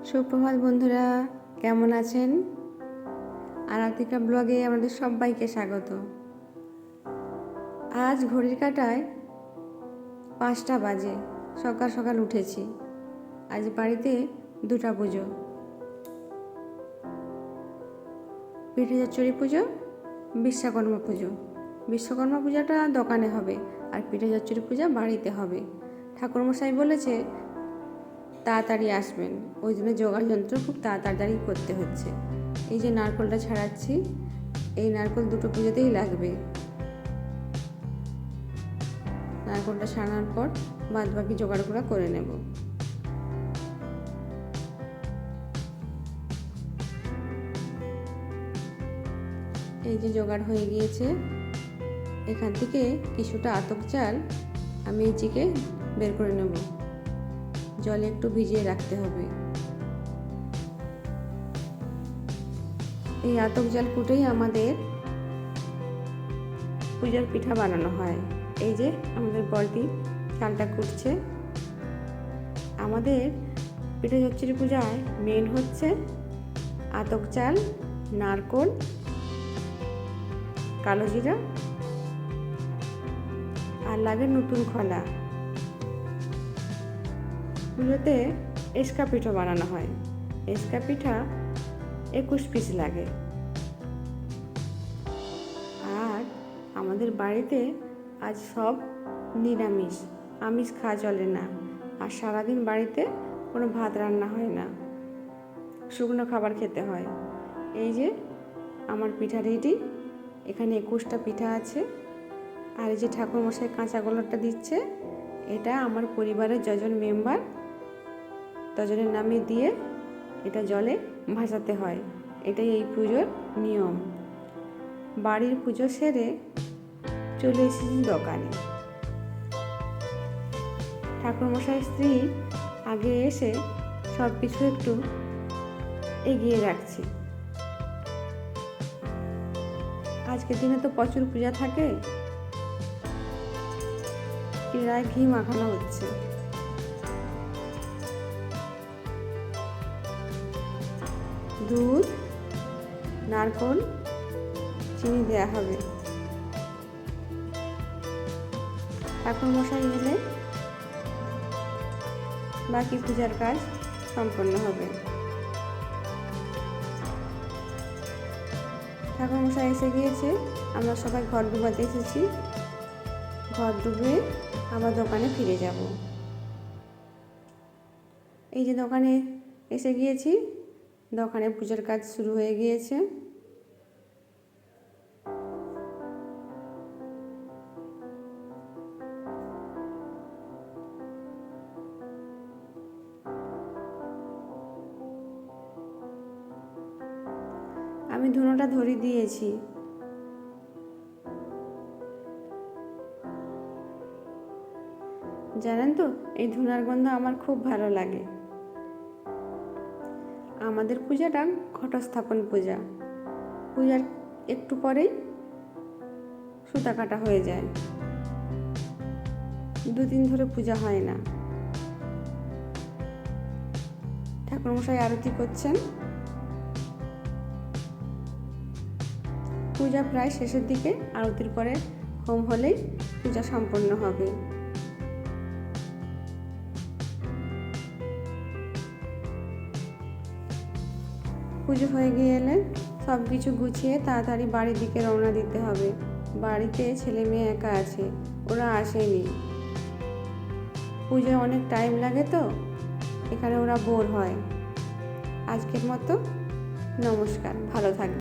সুপ্রভাত বন্ধুরা, কেমন আছেন? আরাধিকা ব্লগে আমাদের সবাইকে স্বাগত। আজ ঘড়ির কাঁটায় 5টা বাজে, সকাল সকাল উঠেছি। আজ বাড়িতে 2টা পুজো, পিঠে চচ্চড়ি পুজো, বিশ্বকর্মা পুজো। বিশ্বকর্মা পূজাটা দোকানে হবে আর পিঠে চচ্চড়ি পূজা বাড়িতে হবে। ঠাকুরমশাই বলেছে তাড়াতাড়ি আসবেন, ওই জন্য জোগাড় যন্ত্র খুব তাড়াতাড়ি করতে হচ্ছে। এই যে নারকেলটা ছাড়াচ্ছি, এই নারকেল 2টো পুজোতেই লাগবে। নারকেলটা ছাড়ানোর পর বাদ বাকি জোগাড়গুলো করে নেব। এই যে জোগাড় হয়ে গিয়েছে, এখান থেকে কিছুটা আতপ চাল আমি এই চিকে বের করে নেব। জলে একটু ভিজিয়ে রাখতে হবে। এই আতপ চাল কুটেই আমাদের পূজার পিঠা বানানো হয়। এই যে আমাদের বলটি চালটা কুটছে। আমাদের পিঠে চচ্চড়ি পূজায় মেন হচ্ছে আতপ চাল, নারকেল, কালো জিরা আর লাগে নতুন খোলা। পুজোতে এসকা পিঠা বানানো হয়। এসকা পিঠা 21 পিস লাগে। আর আমাদের বাড়িতে আজ সব নিরামিষ, আমিষ খাওয়া চলে না। আর সারাদিন বাড়িতে কোনো ভাত রান্না হয় না, শুকনো খাবার খেতে হয়। এই যে আমার পিঠা রেডি। এখানে 21টা পিঠা আছে। আর এই যে ঠাকুরমশাই কাঁচা গোলাটা দিচ্ছে, এটা আমার পরিবারের যজন মেম্বার তজনের নামে দিয়ে এটা জলে ভাসাতে হয়। এটাই এই পুজোর নিয়ম। বাড়ির পুজো সেরে চলে এসেছি দোকানে। ঠাকুরমশাই স্ত্রী আগে এসে সব কিছু একটু এগিয়ে রাখছি। আজকের দিনে তো প্রচুর পূজা থাকে। চুলায় ঘি মাখানো হচ্ছে। দুধ, নারকেল, চিনি দেয়া হবে। ঠাকুরমশাই এলে বাকি পূজার কাজ সম্পন্ন হবে। ঠাকুরমশাই এসে গিয়েছে, আমরা সবাই ঘর ডুবাতে এসেছি। ঘর ডুবে আবার দোকানে ফিরে যাব। এই যে দোকানে এসে গিয়েছি, দোকানে পূজার কাজ শুরু হয়ে গিয়েছে। আমি ধুনোটা ধরিয়ে দিয়েছি। জানেন তো, এই ধুনার গন্ধ আমার খুব ভালো লাগে। আমাদের পূজাটা ঘটস্থাপন পূজা। পূজার একটু পরেই সুতা কাটা হয়ে যায়। 2 দিন ধরে পূজা হয় না। ঠাকুরমশাই আরতি করছেন। পূজা প্রায় শেষের দিকে। আরতির পরে হোম হলেই পূজা সম্পন্ন হবে। পুজো হয়ে গেলে সব কিছু গুছিয়ে তাড়াতাড়ি বাড়ির দিকে রওনা দিতে হবে। বাড়িতে ছেলে মেয়ে একা আছে, ওরা আসেনি। পুজোয় অনেক টাইম লাগে তো, এখানে ওরা বোর হয়। আজকের মতো নমস্কার, ভালো থাকবে।